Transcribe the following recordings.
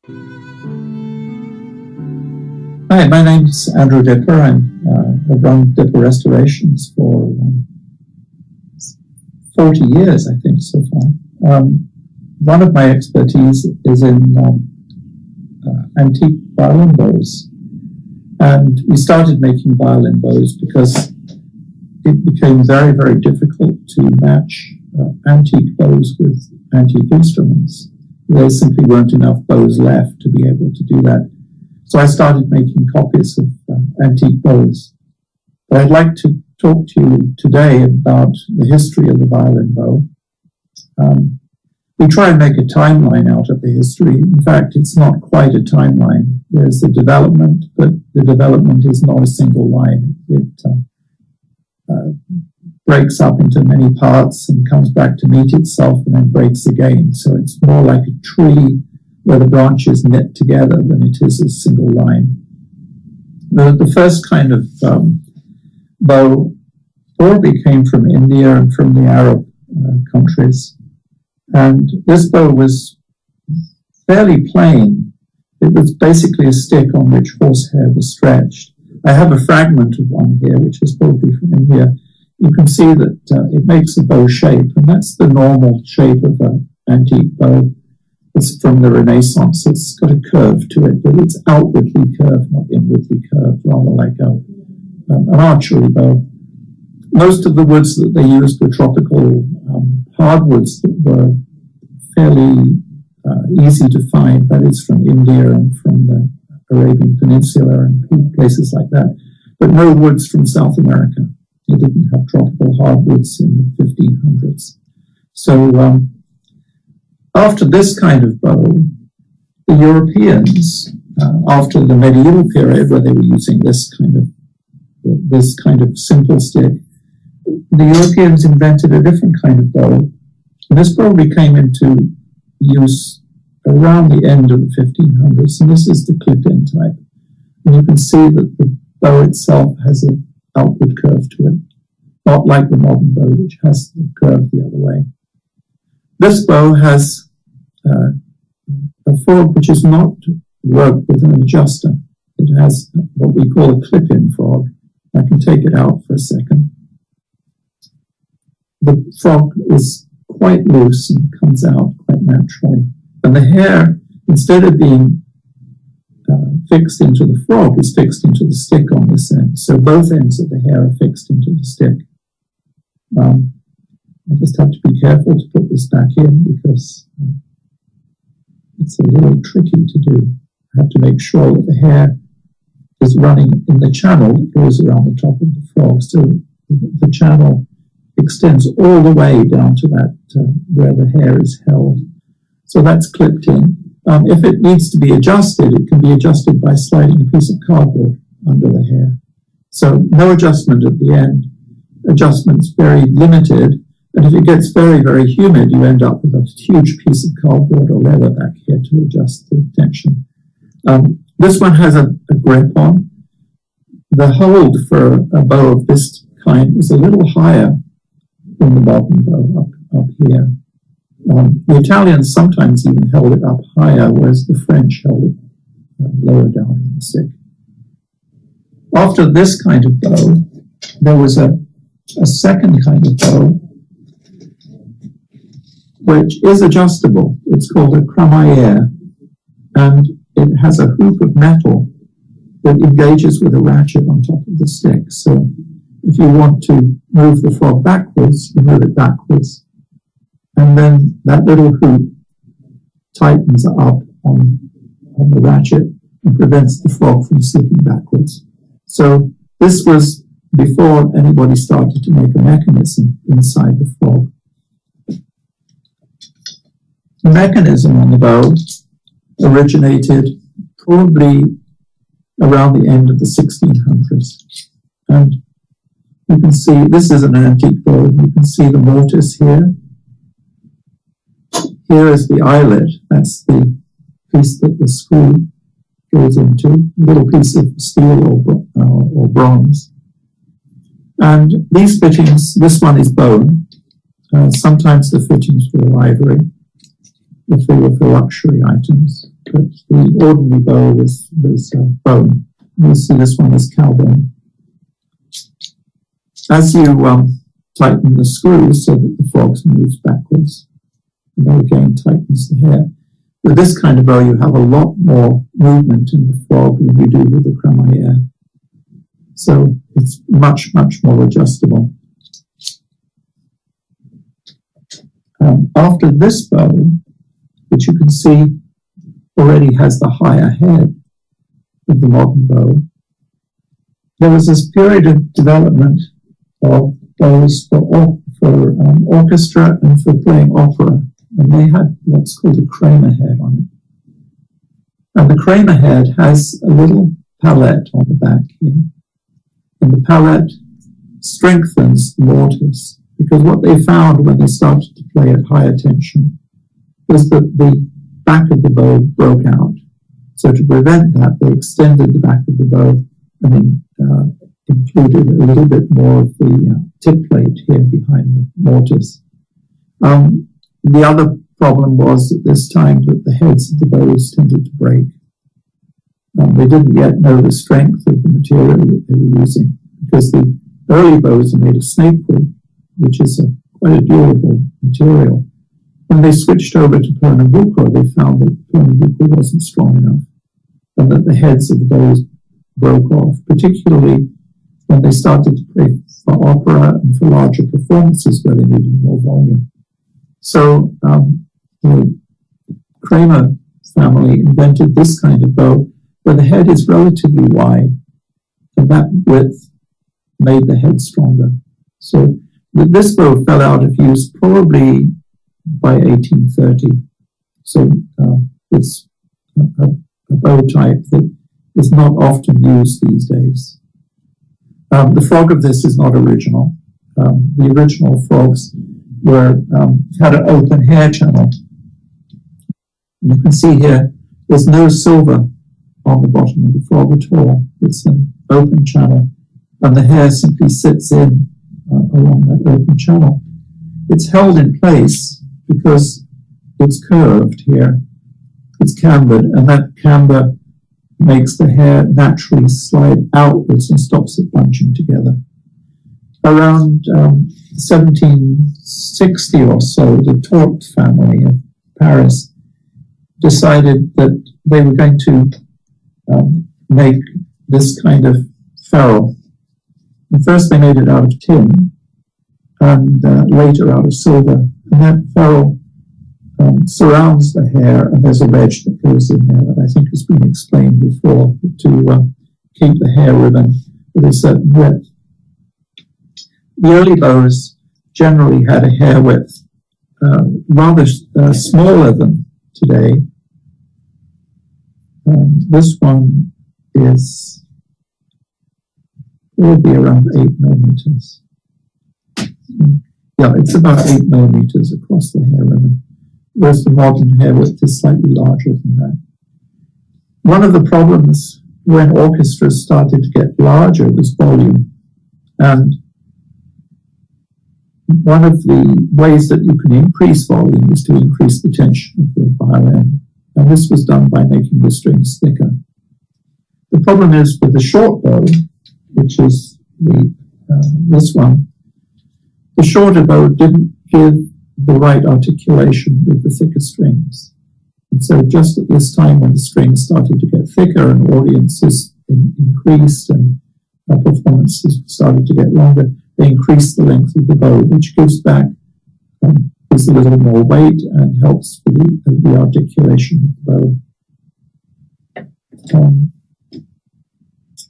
Hi, my name's Andrew Dipper. I've run Dipper Restorations for 40 years, I think, so far. One of my expertise is in antique violin bows. And we started making violin bows because it became very, very difficult to match antique bows with antique instruments. There simply weren't enough bows left to be able to do that. So I started making copies of antique bows. But I'd like to talk to you today about the history of the violin bow. We try and make a timeline out of the history. In fact, it's not quite a timeline. There's the development, but the development is not a single line. It breaks up into many parts and comes back to meet itself and then breaks again. So it's more like a tree where the branches knit together than it is a single line. The first kind of bow probably came from India and from the Arab countries. And this bow was fairly plain. It was basically a stick on which horsehair was stretched. I have a fragment of one here, which is probably from India. You can see that it makes a bow shape, and that's the normal shape of an antique bow. It's from the Renaissance. It's got a curve to it, but it's outwardly curved, not inwardly curved, rather like an archery bow. Most of the woods that they used were tropical hardwoods that were fairly easy to find. That is from India and from the Arabian Peninsula and places like that. But no woods from South America. They didn't have tropical hardwoods in the 1500s. So after this kind of bow, the Europeans, after the medieval period where they were using this kind of simple stick, the Europeans invented a different kind of bow. And this probably came into use around the end of the 1500s, and this is the clip-in type. And you can see that the bow itself has an outward curve to it, not like the modern bow, which has the curve the other way. This bow has a frog which is not worked with an adjuster. It has what we call a clip-in frog. I can take it out for a second. The frog is quite loose and comes out quite naturally. And the hair, instead of being fixed into the frog, is fixed into the stick on this end. So both ends of the hair are fixed into the stick. I just have to be careful to put this back in because it's a little tricky to do. I have to make sure that the hair is running in the channel that goes around the top of the frog. So the channel extends all the way down to that where the hair is held. So that's clipped in. If it needs to be adjusted, it can be adjusted by sliding a piece of cardboard under the hair. So no adjustment at the end. Adjustment's very limited. And if it gets very, very humid, you end up with a huge piece of cardboard or leather back here to adjust the tension. This one has a grip on. The hold for a bow of this kind is a little higher than the modern bow up here. The Italians sometimes even held it up higher, whereas the French held it lower down in the stick. After this kind of bow, there was a second kind of bow, which is adjustable. It's called a cramaillère, and it has a hoop of metal that engages with a ratchet on top of the stick. So if you want to move the frog backwards, you move it backwards. And then that little hoop tightens up on the ratchet and prevents the frog from slipping backwards. So this was before anybody started to make a mechanism inside the frog. The mechanism on the bow originated probably around the end of the 1600s. And you can see, this is an antique bow, you can see the mortise here. Here is the eyelet, that's the piece that the screw goes into, a little piece of steel or bronze. And these fittings, this one is bone. Sometimes the fittings were ivory, if they were for luxury items. but the ordinary bow was bone. You see this one is cowbone. As you tighten the screws so that the frogs moves backwards, and that again tightens the hair. With this kind of bow, you have a lot more movement in the frog than you do with the cremaillère. So it's much, much more adjustable. After this bow, which you can see already has the higher head of the modern bow, there was this period of development of bows for orchestra and for playing opera, and they had what's called a Kramer head on it. And the Kramer head has a little palette on the back here, and the palette strengthens the mortise, because what they found when they started to play at higher tension was that the back of the bow broke out. So to prevent that, they extended the back of the bow and then included a little bit more of the tip plate here behind the mortise. The other problem was at this time that the heads of the bows tended to break. They didn't yet know the strength of the material that they were using, because the early bows are made of snakewood, which is quite a durable material. When they switched over to Pernambuco, they found that Pernambuco wasn't strong enough, and that the heads of the bows broke off, particularly when they started to play for opera and for larger performances where they needed more volume. So the Kramer family invented this kind of bow where the head is relatively wide, and that width made the head stronger. So this bow fell out of use probably by 1830. So it's a bow type that is not often used these days. The frog of this is not original. The original frogs had an open hair channel. You can see here there's no silver on the bottom of the frog at all. It's an open channel, and the hair simply sits in along that open channel. It's held in place because it's curved here. It's cambered, and that camber makes the hair naturally slide outwards and stops it bunching together. Around 1760 or so, the Tort family of Paris decided that they were going to make this kind of ferrule. And first they made it out of tin, and later out of silver. And that ferrule surrounds the hair, and there's a wedge that goes in there that I think has been explained before to keep the hair ribbon at a certain width. The early bows generally had a hair width rather smaller than today. This one is probably around 8 millimeters. Yeah, it's about 8 millimeters across the hair ribbon, whereas the modern hair width is slightly larger than that. One of the problems when orchestras started to get larger was volume. And one of the ways that you can increase volume is to increase the tension of the violin. And this was done by making the strings thicker. The problem is with the short bow, which is this one, the shorter bow didn't give the right articulation with the thicker strings. And so just at this time when the strings started to get thicker and audiences increased and performances started to get longer, they increased the length of the bow, which gives a little more weight and helps for the articulation of the bow.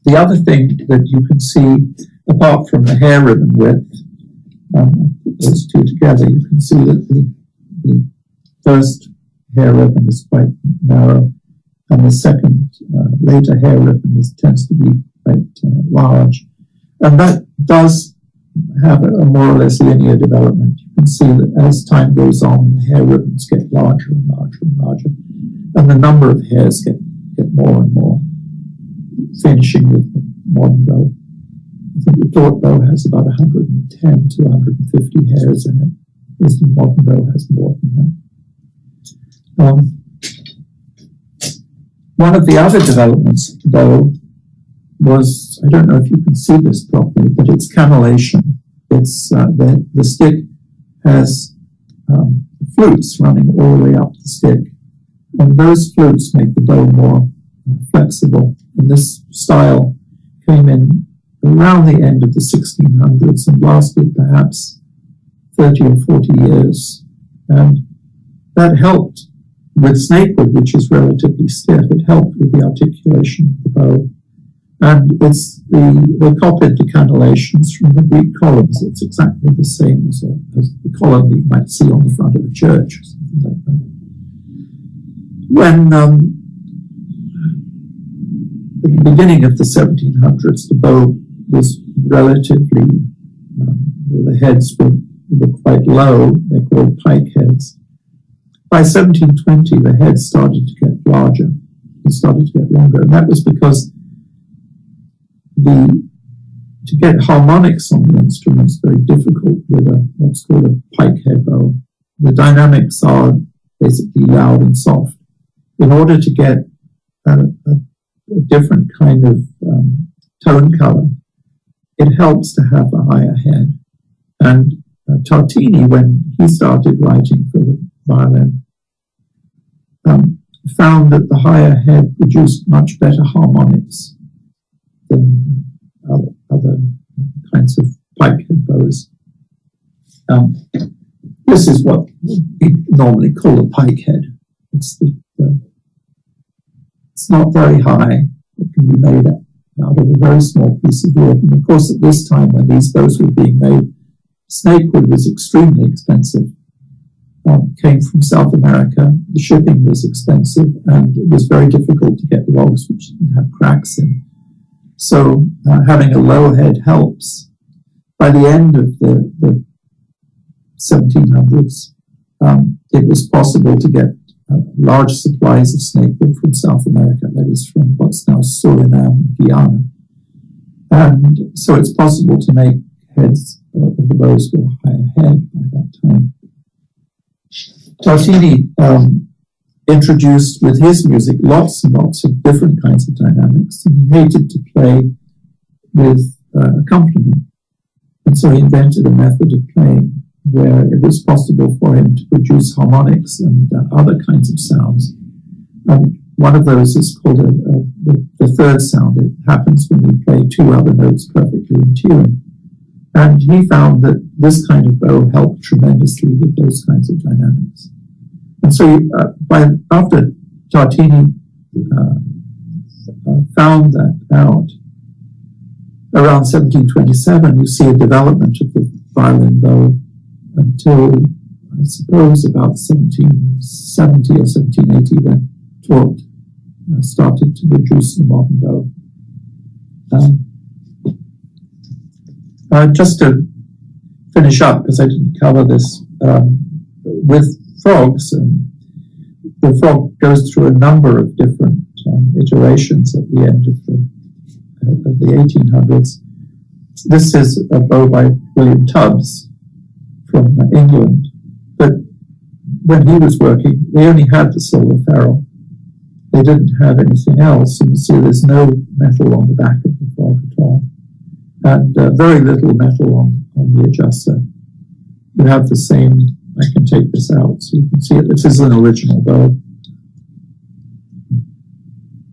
The other thing that you can see, apart from the hair ribbon width, put those two together, you can see that the first hair ribbon is quite narrow, and the second later hair ribbon tends to be quite large. And that does have a more or less linear development. You can see that as time goes on, the hair ribbons get larger and larger and larger, and the number of hairs get more and more, finishing with the modern bow. I think the Tort bow has about 110 to 150 hairs in it, whereas the modern bow has more than that. One of the other developments of the bow was, I don't know if you can see this properly, but it's cannellation. It's the stick has flutes running all the way up the stick, and those flutes make the bow more flexible. And this style came in around the end of the 1600s and lasted perhaps 30 or 40 years. And that helped with snakewood, which is relatively stiff. It helped with the articulation of the bow. And they copied the cannellations from the Greek columns. It's exactly the same as the column you might see on the front of a church or something like that. When at the beginning of the 1700s, the bow was relatively, the heads were quite low. They're called pike heads. By 1720, the heads started to get larger. They started to get longer. And that was because to get harmonics on the instrument is very difficult with what's called a pike head bow. The dynamics are basically loud and soft. In order to get a different kind of tone color, it helps to have a higher head. And Tartini, when he started writing for the violin, found that the higher head produced much better harmonics than other kinds of pike head bows. This is what we normally call a pike head. It's not very high. It can be made out of a very small piece of wood. And of course, at this time when these bows were being made, snakewood was extremely expensive. Came from South America. The shipping was expensive, and it was very difficult to get logs which didn't have cracks in. So having a low head helps. By the end of the 1700s, it was possible to get large supplies of snakewood from South America, that is from what's now Suriname and Guyana. And so it's possible to make heads of the bows with a higher head by that time. Tartini introduced with his music lots and lots of different kinds of dynamics, and he hated to play with accompaniment. And so he invented a method of playing where it was possible for him to produce harmonics and other kinds of sounds. And one of those is called the third sound. It happens when you play two other notes perfectly in tune. And he found that this kind of bow helped tremendously with those kinds of dynamics. And so after Tartini found that out, around 1727, you see a development of the violin bow until, I suppose, about 1770 or 1780, when Tort started to produce the modern bow. Just to finish up, because I didn't cover this, with frogs, and the frog goes through a number of different iterations at the end of the 1800s. This is a bow by William Tubbs from England, but when he was working, they only had the silver ferrule. They didn't have anything else, and you see there's no metal on the back of the frog at all, and very little metal on the adjuster. You have the same. I can take this out so you can see it. This is an original bow.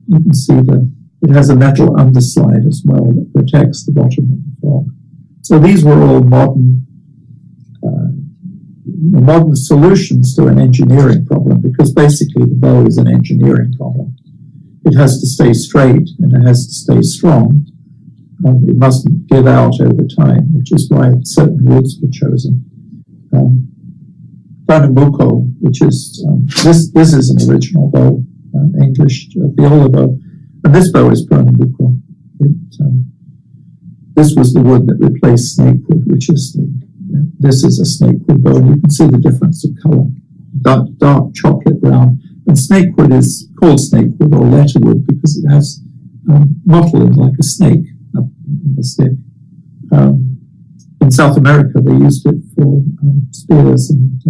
You can see it has a metal underslide as well that protects the bottom of the frog. So these were all modern solutions to an engineering problem, because basically the bow is an engineering problem. It has to stay straight and it has to stay strong. It mustn't give out over time, which is why certain woods were chosen. Pernambuco, which is, this is an original bow, English viola bow, and this bow is Pernambuco. This was the wood that replaced snakewood, which is this is a snakewood bow, and you can see the difference of color, dark chocolate brown. And snakewood is called snakewood or letterwood because it has mottling like a snake up in the stick. In South America, they used it for spears and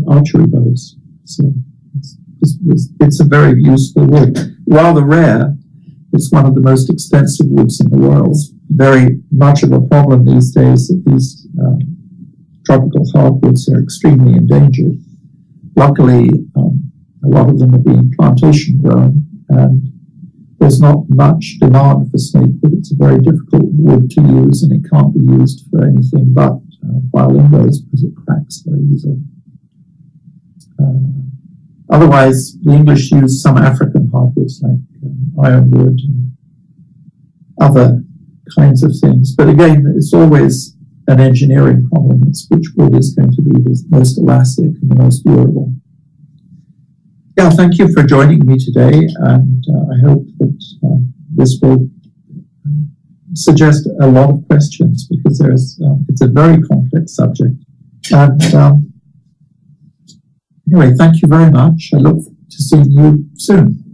archery bows. So It's a very useful wood. Rather rare. It's one of the most expensive woods in the world. Very much of a problem these days that these tropical hardwoods are extremely endangered. Luckily, a lot of them are being plantation grown, and there's not much demand for snakewood. It's a very difficult wood to use, and it can't be used for anything but violin bows because it cracks very easily. Otherwise, the English use some African hardwoods like ironwood and other kinds of things. But again, it's always an engineering problem. It's which wood is going to be the most elastic and the most durable. Yeah, thank you for joining me today, and I hope that this will suggest a lot of questions, because it's a very complex subject. And anyway, thank you very much. I look forward to seeing you soon.